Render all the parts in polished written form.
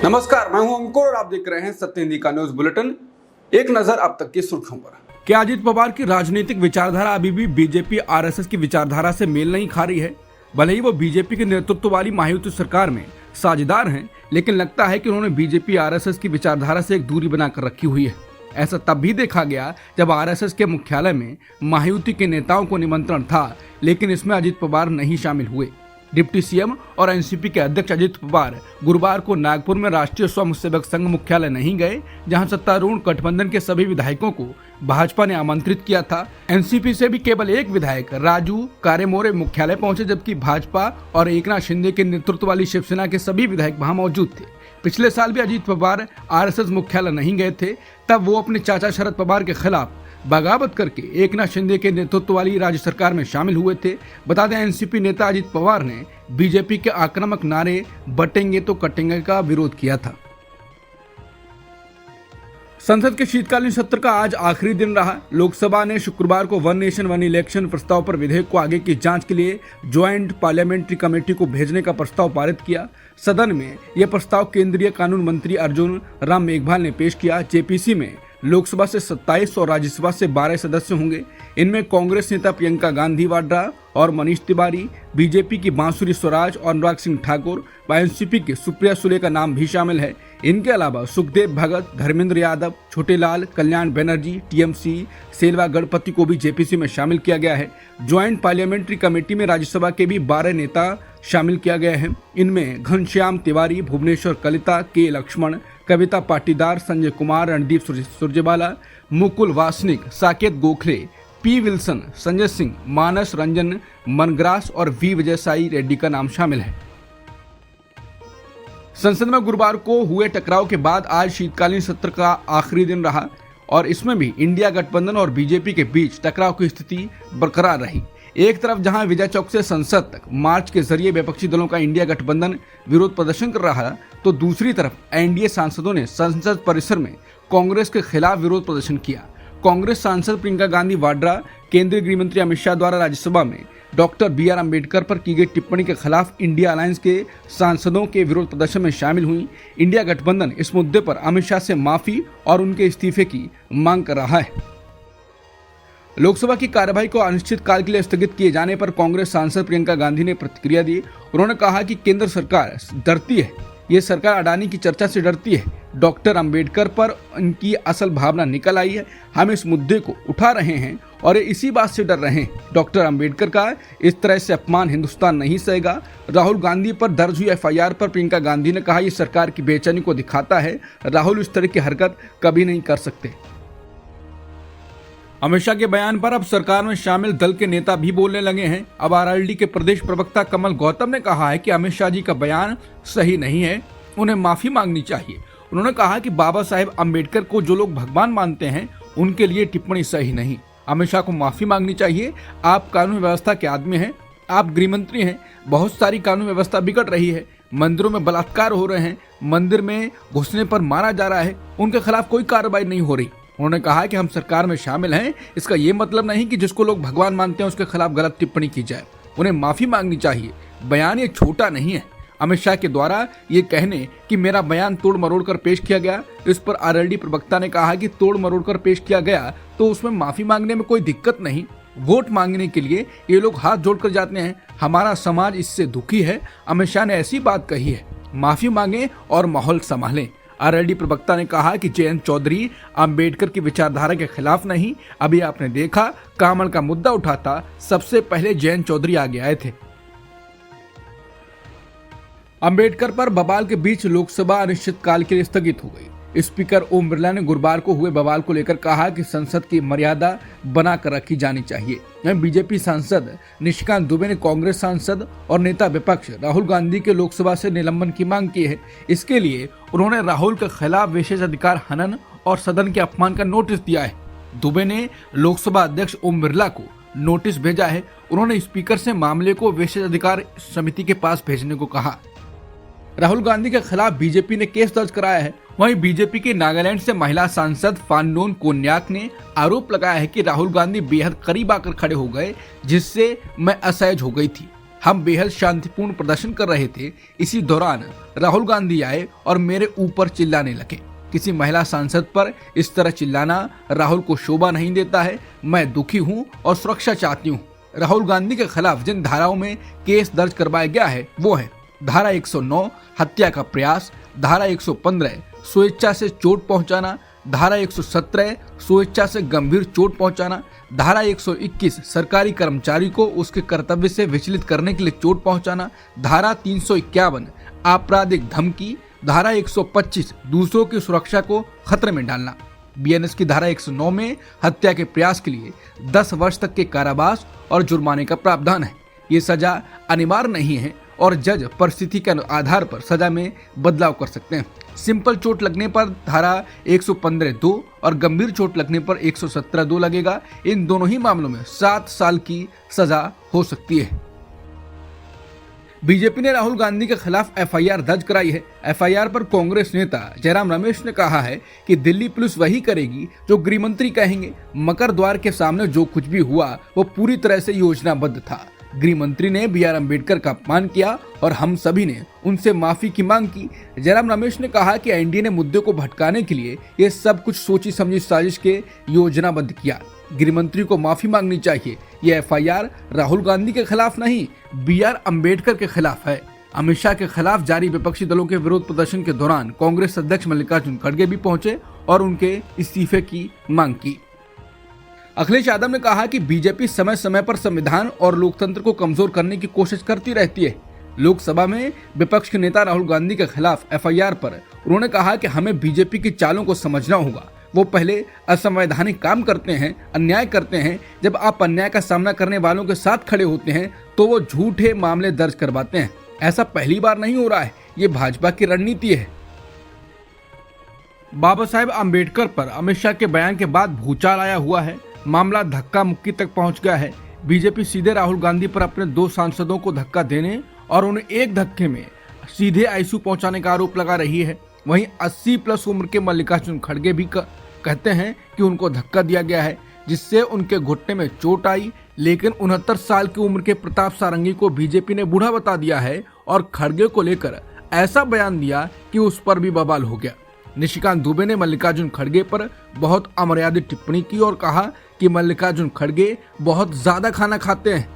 नमस्कार, मैं हूं अंकुर और आप देख रहे हैं सत्य हिंदी का न्यूज बुलेटिन। एक नजर अब तक की सुर्खियों पर। क्या अजित पवार की राजनीतिक विचारधारा अभी भी बीजेपी आरएसएस की विचारधारा से मेल नहीं खा रही है? भले ही वो बीजेपी के नेतृत्व वाली महायुति सरकार में साझेदार हैं, लेकिन लगता है कि उन्होंने बीजेपी आरएसएस की विचारधारा से एक दूरी बनाकर रखी हुई है। ऐसा तब भी देखा गया जब आरएसएस के मुख्यालय में महायुति के नेताओं को निमंत्रण था, लेकिन इसमें अजित पवार नहीं शामिल हुए। डिप्टी सीएम और एनसीपी के अध्यक्ष अजित पवार गुरुवार को नागपुर में राष्ट्रीय स्वयंसेवक संघ मुख्यालय नहीं गए, जहां सत्तारूढ़ गठबंधन के सभी विधायकों को भाजपा ने आमंत्रित किया था। एनसीपी से भी केवल एक विधायक राजू कारेमोरे मुख्यालय पहुंचे, जबकि भाजपा और एकनाथ शिंदे के नेतृत्व वाली शिवसेना के सभी विधायक वहां मौजूद थे। पिछले साल भी अजित पवार आरएसएस मुख्यालय नहीं गए थे, तब वो अपने चाचा शरद पवार के खिलाफ बगावत करके एकनाथ शिंदे के नेतृत्व वाली राज्य सरकार में शामिल हुए थे। बता दें, एनसीपी नेता अजित पवार ने बीजेपी के आक्रामक नारे बटेंगे तो कटेंगे का विरोध किया था। संसद के शीतकालीन सत्र का आज आखिरी दिन रहा। लोकसभा ने शुक्रवार को वन नेशन वन इलेक्शन प्रस्ताव पर विधेयक को आगे की जांच के लिए ज्वाइंट पार्लियामेंट्री कमेटी को भेजने का प्रस्ताव पारित किया। सदन में यह प्रस्ताव केंद्रीय कानून मंत्री अर्जुन राम मेघवाल ने पेश किया। जेपीसी में लोकसभा से 27 और राज्यसभा से 12 सदस्य होंगे। इनमें कांग्रेस नेता प्रियंका गांधी वाड्रा और मनीष तिवारी, बीजेपी की बांसुरी स्वराज और अनुराग सिंह ठाकुर व एनसीपी की सुप्रिया सुले का नाम भी शामिल है। इनके अलावा सुखदेव भगत, धर्मेंद्र यादव, छोटेलाल, कल्याण बनर्जी, टीएमसी, सेल्वा गणपति को भी जेपीसी में शामिल किया गया है। ज्वाइंट पार्लियामेंट्री कमेटी में राज्यसभा के भी 12 नेता शामिल किया गया है। इनमें घनश्याम तिवारी, भुवनेश्वर कलिता, के लक्ष्मण, कविता पाटीदार, संजय कुमार, रणदीप सुरजेवाला, मुकुल वासनिक, साकेत गोखले, पी विल्सन, संजय सिंह, मानस रंजन मनग्रास और वी विजयसाई रेड्डी का नाम शामिल है। संसद में गुरुवार को हुए टकराव के बाद आज शीतकालीन सत्र का आखिरी दिन रहा और इसमें भी इंडिया गठबंधन और बीजेपी के बीच टकराव की स्थिति बरकरार रही। एक तरफ जहां विजय चौक से संसद तक मार्च के जरिए विपक्षी दलों का इंडिया गठबंधन विरोध प्रदर्शन कर रहा, तो दूसरी तरफ एनडीए सांसदों ने संसद परिसर में कांग्रेस के खिलाफ विरोध प्रदर्शन किया। कांग्रेस सांसद प्रियंका गांधी वाड्रा केंद्रीय गृह मंत्री अमित शाह द्वारा राज्यसभा में डॉक्टर BR अम्बेडकर पर की गई टिप्पणी के खिलाफ इंडिया अलायंस के सांसदों के विरोध प्रदर्शन में शामिल हुई। इंडिया गठबंधन इस मुद्दे पर अमित शाह से माफी और उनके इस्तीफे की मांग कर रहा है। लोकसभा की कार्यवाही को अनिश्चित काल के लिए स्थगित किए जाने पर कांग्रेस सांसद प्रियंका गांधी ने प्रतिक्रिया दी। उन्होंने कहा कि केंद्र सरकार डरती है, ये सरकार अडानी की चर्चा से डरती है। डॉक्टर अंबेडकर पर उनकी असल भावना निकल आई है। हम इस मुद्दे को उठा रहे हैं और इसी बात से डर रहे हैं। डॉक्टर अंबेडकर का इस तरह से अपमान हिंदुस्तान नहीं सहेगा। राहुल गांधी पर दर्ज हुई FIR पर प्रियंका गांधी ने कहा, ये सरकार की बेचैनी को दिखाता है। राहुल इस तरह की हरकत कभी नहीं कर सकते। अमित शाह के बयान पर अब सरकार में शामिल दल के नेता भी बोलने लगे हैं। अब आरएलडी के प्रदेश प्रवक्ता कमल गौतम ने कहा है कि अमित शाह जी का बयान सही नहीं है, उन्हें माफी मांगनी चाहिए। उन्होंने कहा कि बाबा साहेब अम्बेडकर को जो लोग भगवान मानते हैं, उनके लिए टिप्पणी सही नहीं। अमित शाह को माफी मांगनी चाहिए। आप कानून व्यवस्था के आदमी हैं, आप गृह मंत्री हैं। बहुत सारी कानून व्यवस्था बिगड़ रही है, मंदिरों में बलात्कार हो रहे हैं, मंदिर में घुसने पर मारा जा रहा है, उनके खिलाफ कोई कार्रवाई नहीं हो रही। उन्होंने कहा कि हम सरकार में शामिल हैं, इसका ये मतलब नहीं कि जिसको लोग भगवान मानते हैं उसके खिलाफ गलत टिप्पणी की जाए। उन्हें माफी मांगनी चाहिए। बयान ये छोटा नहीं है। अमित शाह के द्वारा ये कहने कि मेरा बयान तोड़ मरोड़ कर पेश किया गया, इस पर आरएलडी प्रवक्ता ने कहा कि तोड़ मरोड़ कर पेश किया गया तो उसमें माफी मांगने में कोई दिक्कत नहीं। वोट मांगने के लिए ये लोग हाथ जोड़कर जाते हैं। हमारा समाज इससे दुखी है। अमित शाह ने ऐसी बात कही है, माफी मांगे और माहौल संभालें। आरएलडी प्रवक्ता ने कहा कि जयंत चौधरी अंबेडकर की विचारधारा के खिलाफ नहीं। अभी आपने देखा, कामन का मुद्दा उठा था, सबसे पहले जयंत चौधरी आगे आए थे। अंबेडकर पर बवाल के बीच लोकसभा अनिश्चितकाल के लिए स्थगित हो गई। स्पीकर ओम बिरला ने गुरुवार को हुए बवाल को लेकर कहा कि संसद की मर्यादा बनाकर रखी जानी चाहिए। बीजेपी सांसद निशिकांत दुबे ने कांग्रेस सांसद और नेता विपक्ष राहुल गांधी के लोकसभा से निलंबन की मांग की है। इसके लिए उन्होंने राहुल के खिलाफ विशेषाधिकार हनन और सदन के अपमान का नोटिस दिया है। दुबे ने लोकसभा अध्यक्ष ओम बिरला को नोटिस भेजा है। उन्होंने स्पीकर से मामले को विशेषाधिकार समिति के पास भेजने को कहा। राहुल गांधी के खिलाफ बीजेपी ने केस दर्ज कराया है। वहीं बीजेपी के नागालैंड से महिला सांसद फाननोन कोन्याक ने आरोप लगाया है कि राहुल गांधी बेहद करीब आकर खड़े हो गए, जिससे मैं असहज हो गई थी। हम बेहद शांतिपूर्ण प्रदर्शन कर रहे थे। इसी दौरान राहुल गांधी आए और मेरे ऊपर चिल्लाने लगे। किसी महिला सांसद पर इस तरह चिल्लाना राहुल को शोभा नहीं देता है। मैं दुखी हूं और सुरक्षा चाहती हूं। राहुल गांधी के खिलाफ जिन धाराओं में केस दर्ज करवाया गया है वो है धारा 109 हत्या का प्रयास, धारा 115 स्वेच्छा से चोट पहुंचाना, धारा 117 स्वेच्छा से गंभीर चोट पहुंचाना, धारा 121 सरकारी कर्मचारी को उसके कर्तव्य से विचलित करने के लिए चोट पहुंचाना, धारा 351 आपराधिक धमकी, धारा 125 दूसरों की सुरक्षा को खतरे में डालना। बीएनएस की धारा 109 में हत्या के प्रयास के लिए 10 वर्ष तक के कारावास और जुर्माने का प्रावधान है। ये सजा अनिवार्य नहीं है और जज परिस्थिति के आधार पर सजा में बदलाव कर सकते हैं। सिंपल चोट लगने पर धारा 115(2) और गंभीर चोट लगने पर 117(2) लगेगा। इन दोनों ही मामलों में 7 साल की सजा हो सकती है। बीजेपी ने राहुल गांधी के खिलाफ एफआईआर दर्ज कराई है। एफआईआर पर कांग्रेस नेता जयराम रमेश ने कहा है कि दिल्ली पुलिस वही करेगी जो गृह मंत्री कहेंगे। मकर द्वार के सामने जो कुछ भी हुआ वो पूरी तरह से योजनाबद्ध था। गृह मंत्री ने बी आर अम्बेडकर का अपमान किया और हम सभी ने उनसे माफी की मांग की। जयराम रमेश ने कहा कि एनडीए ने मुद्दे को भटकाने के लिए ये सब कुछ सोची समझी साजिश के योजनाबद्ध किया। गृह मंत्री को माफी मांगनी चाहिए। यह एफआईआर राहुल गांधी के खिलाफ नहीं, बी आर अम्बेडकर के खिलाफ है। अमित शाह के खिलाफ जारी विपक्षी दलों के विरोध प्रदर्शन के दौरान कांग्रेस अध्यक्ष मल्लिकार्जुन खड़गे भी पहुंचे और उनके इस्तीफे की मांग की। अखिलेश यादव ने कहा कि बीजेपी समय समय पर संविधान और लोकतंत्र को कमजोर करने की कोशिश करती रहती है। लोकसभा में विपक्ष के नेता राहुल गांधी के खिलाफ एफआईआर पर उन्होंने कहा कि हमें बीजेपी की चालों को समझना होगा। वो पहले असंवैधानिक काम करते हैं, अन्याय करते हैं। जब आप अन्याय का सामना करने वालों के साथ खड़े होते हैं तो वो झूठे मामले दर्ज करवाते हैं। ऐसा पहली बार नहीं हो रहा है, ये भाजपा की रणनीति है। बाबा साहेब अम्बेडकर पर अमित शाह के बयान के बाद भूचाल आया हुआ है। मामला धक्का मुक्की तक पहुंच गया है। बीजेपी सीधे राहुल गांधी पर अपने 2 सांसदों को धक्का देने और उन्हें एक धक्के में सीधे आईसीयू पहुंचाने का आरोप लगा रही है। वहीं 80+ उम्र के मल्लिकार्जुन खड़गे भी कहते हैं कि उनको धक्का दिया गया है जिससे उनके घुटने में चोट आई। लेकिन 69 साल की उम्र के प्रताप सारंगी को बीजेपी ने बूढ़ा बता दिया है और खड़गे को लेकर ऐसा बयान दिया कि उस पर भी बवाल हो गया। निशिकांत दुबे ने मल्लिकार्जुन खड़गे पर बहुत अमर्यादित टिप्पणी की और कहा कि मल्लिकार्जुन खड़गे बहुत ज्यादा खाना खाते हैं,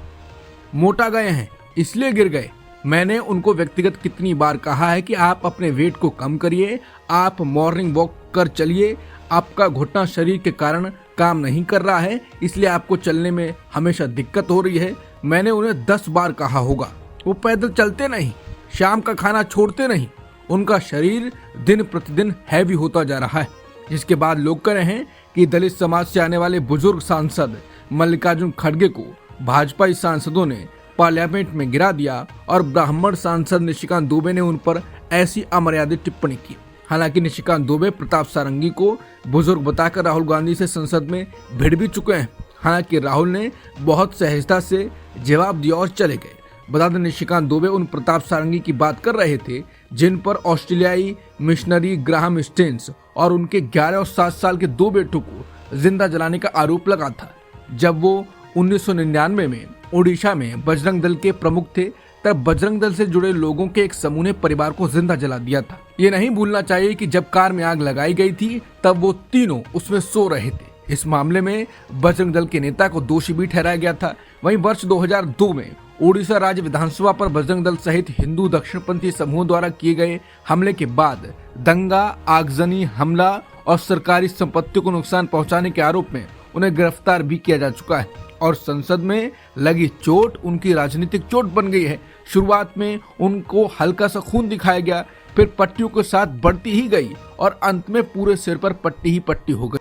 मोटा गए हैं, इसलिए गिर गए। मैंने उनको व्यक्तिगत कितनी बार कहा है कि आप अपने वेट को कम करिए, आप मॉर्निंग वॉक कर चलिए। आपका घुटना शरीर के कारण काम नहीं कर रहा है, इसलिए आपको चलने में हमेशा दिक्कत हो रही है। मैंने उन्हें 10 बार कहा होगा। वो पैदल चलते नहीं, शाम का खाना छोड़ते नहीं। उनका शरीर दिन प्रतिदिन हैवी होता जा रहा है। जिसके बाद लोग कह रहे हैं कि दलित समाज से आने वाले बुजुर्ग सांसद मल्लिकार्जुन खड़गे को भाजपाई सांसदों ने पार्लियामेंट में गिरा दिया और ब्राह्मण सांसद निशिकांत दुबे ने उन पर ऐसी अमर्यादित टिप्पणी की। हालांकि निशिकांत दुबे प्रताप सारंगी को बुजुर्ग बताकर राहुल गांधी से संसद में भिड़ भी चुके हैं। हालांकि राहुल ने बहुत सहजता से जवाब दिया और चले गए। बता दें, निशिकांत दुबे उन प्रताप सारंगी की बात कर रहे थे जिन पर ऑस्ट्रेलियाई मिशनरी ग्राहम स्टेन्स और उनके 11 और 7 साल के 2 बेटों को जिंदा जलाने का आरोप लगा था। जब वो 1999 में ओडिशा में बजरंग दल के प्रमुख थे, तब बजरंग दल से जुड़े लोगों के एक समूह ने परिवार को जिंदा जला दिया था। ये नहीं भूलना चाहिए कि जब कार में आग लगाई गई थी तब वो तीनों उसमें सो रहे थे। इस मामले में बजरंग दल के नेता को दोषी भी ठहराया गया था। वहीं वर्ष 2002 में ओडिशा राज्य विधानसभा पर बजरंग दल सहित हिंदू दक्षिणपंथी समूहों द्वारा किए गए हमले के बाद दंगा, आगजनी, हमला और सरकारी संपत्ति को नुकसान पहुंचाने के आरोप में उन्हें गिरफ्तार भी किया जा चुका है और संसद में लगी चोट उनकी राजनीतिक चोट बन गई है। शुरुआत में उनको हल्का सा खून दिखाया गया, फिर पट्टियों के साथ बढ़ती ही गई और अंत में पूरे सिर पर पट्टी ही पट्टी हो गई।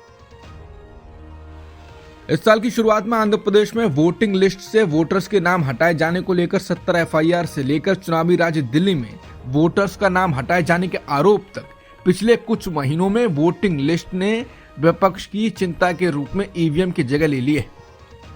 इस साल की शुरुआत में आंध्र प्रदेश में वोटिंग लिस्ट से वोटर्स के नाम हटाए जाने को लेकर 70 एफआईआर से लेकर चुनावी राज्य दिल्ली में वोटर्स का नाम हटाए जाने के आरोप तक पिछले कुछ महीनों में वोटिंग लिस्ट ने विपक्ष की चिंता के रूप में ईवीएम की जगह ले ली है।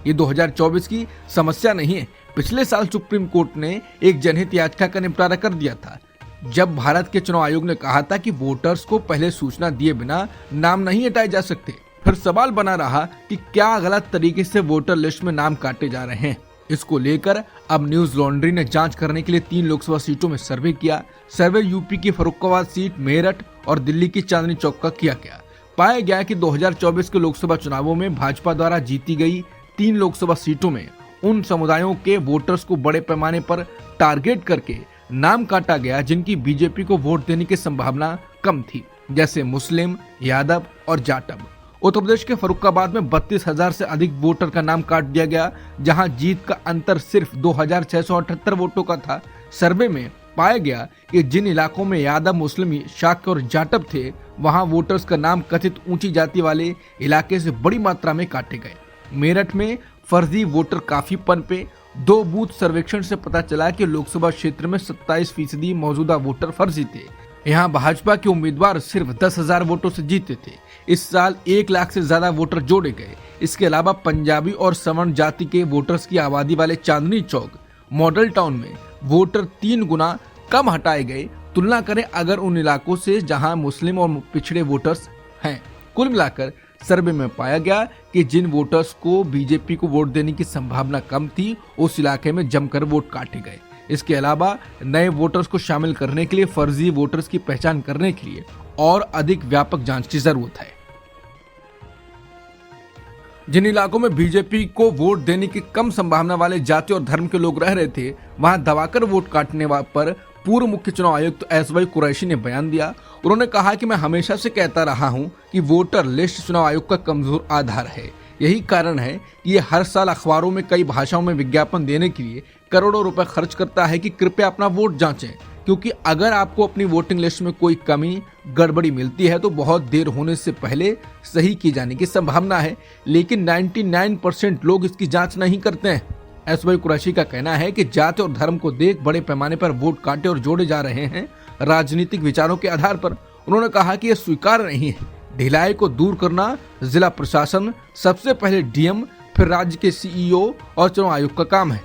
ये 2024 की समस्या नहीं है। पिछले साल सुप्रीम कोर्ट ने एक जनहित याचिका का निपटारा कर दिया था, जब भारत के चुनाव आयोग ने कहा था कि वोटर्स को पहले सूचना दिए बिना नाम नहीं हटाए जा सकते। फिर सवाल बना रहा कि क्या गलत तरीके से वोटर लिस्ट में नाम काटे जा रहे हैं। इसको लेकर अब न्यूज लॉन्ड्री ने जांच करने के लिए 3 लोकसभा सीटों में सर्वे किया। सर्वे यूपी की फर्रुखाबाद सीट, मेरठ और दिल्ली की चांदनी चौक का किया गया। पाया गया कि 2024 के लोकसभा चुनावों में भाजपा द्वारा जीती गई 3 लोकसभा सीटों में उन समुदायों के वोटर्स को बड़े पैमाने पर टारगेट करके नाम काटा गया जिनकी बीजेपी को वोट देने की संभावना कम थी, जैसे मुस्लिम, यादव और जाटव। उत्तर प्रदेश के फर्रुखाबाद में 32,000 से अधिक वोटर का नाम काट दिया गया, जहां जीत का अंतर सिर्फ 2,678 वोटों का था। सर्वे में पाया गया कि जिन इलाकों में यादव, मुस्लिम, शाक्य और जाटव थे, वहां वोटर्स का नाम कथित ऊंची जाति वाले इलाके से बड़ी मात्रा में काटे गए। मेरठ में फर्जी वोटर काफी पनपे। 2 बूथ सर्वेक्षण से पता चला कि लोकसभा क्षेत्र में 27% मौजूदा वोटर फर्जी थे। यहाँ भाजपा के उम्मीदवार सिर्फ 10,000 वोटों से जीते थे। इस साल 1 लाख से ज्यादा वोटर जोड़े गए। इसके अलावा पंजाबी और सवर्ण जाति के वोटर्स की आबादी वाले चांदनी चौक मॉडल टाउन में वोटर 3 गुना कम हटाए गए। तुलना करें अगर उन इलाकों से जहां मुस्लिम और पिछड़े वोटर्स हैं। कुल मिलाकर सर्वे में पाया गया कि जिन वोटर्स को बीजेपी को वोट देने की संभावना कम थी, उस इलाके में जमकर वोट काटे गए। इसके अलावा नए वोटर्स को शामिल करने के लिए फर्जी वोटर्स की पहचान करने के लिए और अधिक व्यापक जांच की जरूरत है। जिन इलाकों में बीजेपी को वोट देने की कम संभावना वाले जाति और धर्म के लोग रह रहे थे, वहां दबाकर वोट काटने पर पूर्व मुख्य चुनाव आयुक्त एसवाई कुरैशी ने बयान दिया। उन्होंने कहा कि मैं हमेशा से कहता रहा हूं कि वोटर लिस्ट चुनाव आयोग का कमजोर आधार है। यही कारण है कि ये हर साल अखबारों में कई भाषाओं में विज्ञापन देने के लिए करोड़ों रुपए खर्च करता है कि कृपया अपना वोट जांचें, क्योंकि अगर आपको अपनी वोटिंग लिस्ट में कोई कमी, गड़बड़ी मिलती है तो बहुत देर होने से पहले सही की जाने की संभावना है, लेकिन 99% लोग इसकी जांच नहीं करते हैं। एसवाई कुरैशी का कहना है कि जाति और धर्म को देख बड़े पैमाने पर वोट काटे और जोड़े जा रहे हैं, राजनीतिक विचारों के आधार पर। उन्होंने कहा कि यह स्वीकार्य नहीं है। ढिलाई को दूर करना जिला प्रशासन, सबसे पहले डीएम, फिर राज्य के सीईओ और चुनाव आयोग का काम है।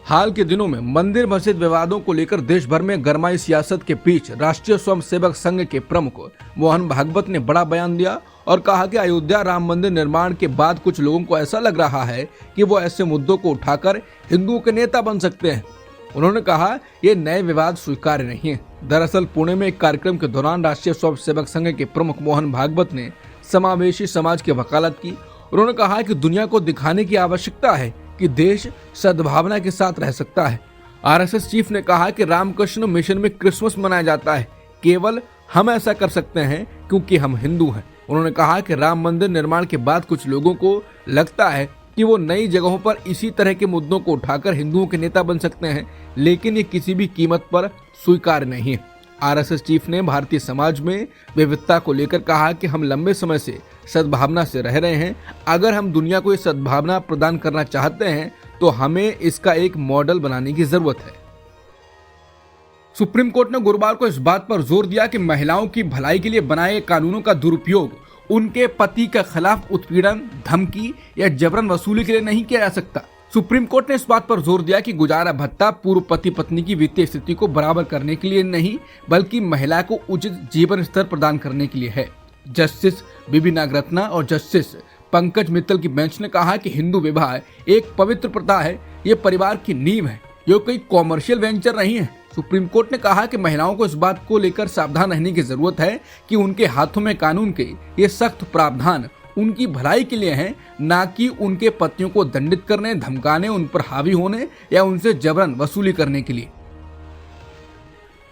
हाल के दिनों में मंदिर मस्जिद विवादों को लेकर देश भर में गरमाई सियासत के बीच राष्ट्रीय स्वयंसेवक संघ के प्रमुख मोहन भागवत ने बड़ा बयान दिया और कहा कि अयोध्या राम मंदिर निर्माण के बाद कुछ लोगों को ऐसा लग रहा है कि वो ऐसे मुद्दों को उठाकर हिंदुओं के नेता बन सकते हैं। उन्होंने कहा ये नए विवाद स्वीकार्य नहीं है। दरअसल पुणे में एक कार्यक्रम के दौरान राष्ट्रीय स्वयंसेवक संघ के प्रमुख मोहन भागवत ने समावेशी समाज की वकालत की। उन्होंने कहा कि दुनिया को दिखाने की आवश्यकता है कि देश सद्भावना के साथ रह सकता है। आरएसएस चीफ ने कहा कि रामकृष्ण मिशन में क्रिसमस मनाया जाता है, केवल हम ऐसा कर सकते हैं क्योंकि हम हिंदू हैं। उन्होंने कहा कि राम मंदिर निर्माण के बाद कुछ लोगों को लगता है कि वो नई जगहों पर इसी तरह के मुद्दों को उठाकर हिंदुओं के नेता बन सकते हैं, लेकिन ये किसी भी कीमत पर स्वीकार्य नहीं है। आरएसएस चीफ ने भारतीय समाज में विविधता को लेकर कहा कि हम लंबे समय से सद्भावना से रह रहे हैं। अगर हम दुनिया को ये सद्भावना प्रदान करना चाहते हैं तो हमें इसका एक मॉडल बनाने की जरूरत है। सुप्रीम कोर्ट ने गुरुवार को इस बात पर जोर दिया कि महिलाओं की भलाई के लिए बनाए गए कानूनों का दुरुपयोग उनके पति के खिलाफ उत्पीड़न, धमकी या जबरन वसूली के लिए नहीं किया जा सकता। सुप्रीम कोर्ट ने इस बात पर जोर दिया कि गुजारा भत्ता पूर्व पति पत्नी की वित्तीय स्थिति को बराबर करने के लिए नहीं, बल्कि महिला को उचित जीवन स्तर प्रदान करने के लिए है। जस्टिस बीबी नागरत्ना और जस्टिस पंकज मित्तल की बेंच ने कहा कि हिंदू विवाह एक पवित्र प्रथा है, ये परिवार की नींव है, ये कोई कॉमर्शियल वेंचर नहीं है। सुप्रीम कोर्ट ने कहा कि महिलाओं को इस बात को लेकर सावधान रहने की जरूरत है कि उनके हाथों में कानून के ये सख्त प्रावधान उनकी भलाई के लिए हैं, ना कि उनके पतियों को दंडित करने, धमकाने, उन पर हावी होने या उनसे जबरन वसूली करने के लिए।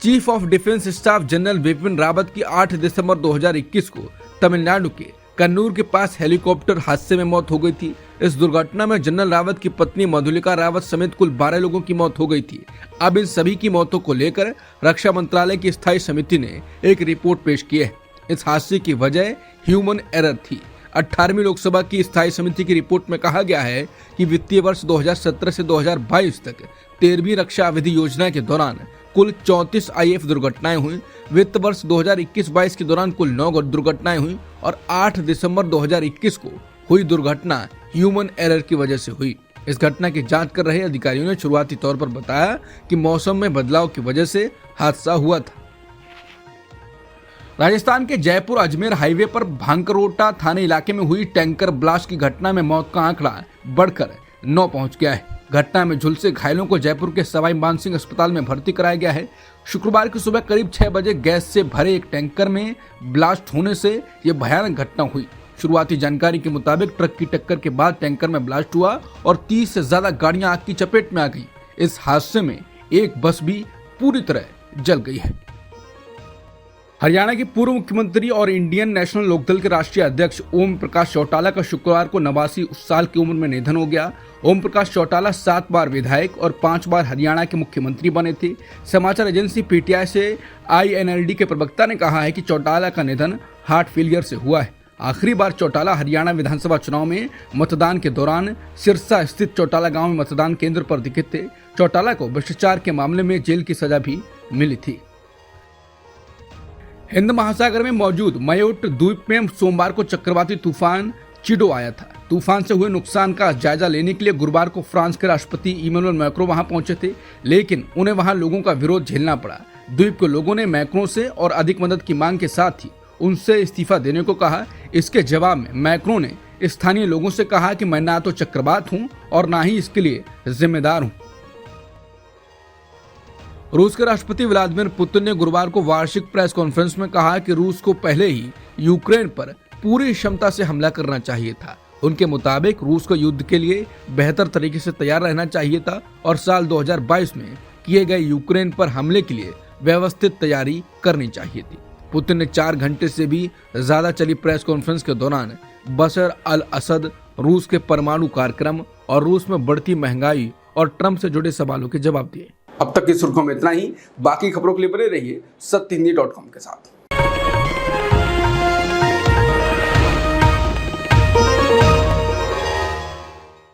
Chief of defence staff general Bipin Rawat की 8 दिसंबर 2021 को तमिलनाडु के कन्नूर के पास हेलीकॉप्टर हादसे में मौत हो गई थी। इस दुर्घटना में जनरल रावत की पत्नी मधुलिका रावत समेत कुल 12 लोगों की मौत हो गई थी। अब इन सभी की मौतों को लेकर रक्षा मंत्रालय की स्थायी समिति ने एक रिपोर्ट पेश की है। इस हादसे की वजह ह्यूमन एरर थी। 18वीं लोकसभा की स्थायी समिति की रिपोर्ट में कहा गया है कि वित्तीय वर्ष 2017 से 2022 तक 13वीं रक्षा अवधि योजना के दौरान कुल 34 आईएएफ दुर्घटनाएं हुई। वित्त वर्ष 2021-22 के दौरान कुल 9 दुर्घटनाएं हुई और 8 दिसंबर 2021 को हुई दुर्घटना ह्यूमन एरर की वजह से हुई। इस घटना की जांच कर रहे अधिकारियों ने शुरुआती तौर पर बताया कि मौसम में बदलाव की वजह से हादसा हुआ था। राजस्थान के जयपुर अजमेर हाईवे पर भांकरोटा थाने इलाके में हुई टैंकर ब्लास्ट की घटना में मौत का आंकड़ा बढ़कर 9 पहुंच गया है। घटना में झुलसे घायलों को जयपुर के सवाई मानसिंह अस्पताल में भर्ती कराया गया है। शुक्रवार की सुबह करीब 6 बजे गैस से भरे एक टैंकर में ब्लास्ट होने से यह भयानक घटना हुई। शुरुआती जानकारी के मुताबिक ट्रक की टक्कर के बाद टैंकर में ब्लास्ट हुआ और 30 से ज्यादा गाड़ियां आग की चपेट में आ गई। इस हादसे में एक बस भी पूरी तरह जल गई है। हरियाणा के पूर्व मुख्यमंत्री और इंडियन नेशनल लोकदल के राष्ट्रीय अध्यक्ष ओम प्रकाश चौटाला का शुक्रवार को 89 साल की उम्र में निधन हो गया। ओम प्रकाश चौटाला 7 बार विधायक और 5 बार हरियाणा के मुख्यमंत्री बने थे। समाचार एजेंसी पीटीआई से INLD के प्रवक्ता ने कहा है कि चौटाला का निधन हार्ट फेलियर से हुआ है। आखिरी बार चौटाला हरियाणा विधानसभा चुनाव में मतदान के दौरान सिरसा स्थित चौटाला गांव में मतदान केंद्र पर दिखे थे। चौटाला को भ्रष्टाचार के मामले में जेल की सजा भी मिली थी। हिंद महासागर में मौजूद मायोट द्वीप में सोमवार को चक्रवाती तूफान चिडो आया था। तूफान से हुए नुकसान का जायजा लेने के लिए गुरुवार को फ्रांस के राष्ट्रपति इमैनुअल मैक्रो वहां पहुंचे थे, लेकिन उन्हें वहां लोगों का विरोध झेलना पड़ा। द्वीप के लोगों ने मैक्रो से और अधिक मदद की मांग के साथ ही उनसे इस्तीफा देने को कहा। इसके जवाब में मैक्रो ने स्थानीय लोगों से कहा कि मैं ना तो चक्रवात हूं और ना ही इसके लिए जिम्मेदार हूं। रूस के राष्ट्रपति व्लादिमीर पुतिन ने गुरुवार को वार्षिक प्रेस कॉन्फ्रेंस में कहा कि रूस को पहले ही यूक्रेन पर पूरी क्षमता से हमला करना चाहिए था। उनके मुताबिक रूस को युद्ध के लिए बेहतर तरीके से तैयार रहना चाहिए था और साल 2022 में किए गए यूक्रेन पर हमले के लिए व्यवस्थित तैयारी करनी चाहिए थी। पुतिन ने 4 घंटे से भी ज्यादा चली प्रेस कॉन्फ्रेंस के दौरान बशर अल असद, रूस के परमाणु कार्यक्रम और रूस में बढ़ती महंगाई और ट्रंप से जुड़े सवालों के जवाब दिए। अब तक की सुर्खियों में इतना ही। बाकी खबरों के लिए बने रहिए सत्य हिंदी.com के साथ।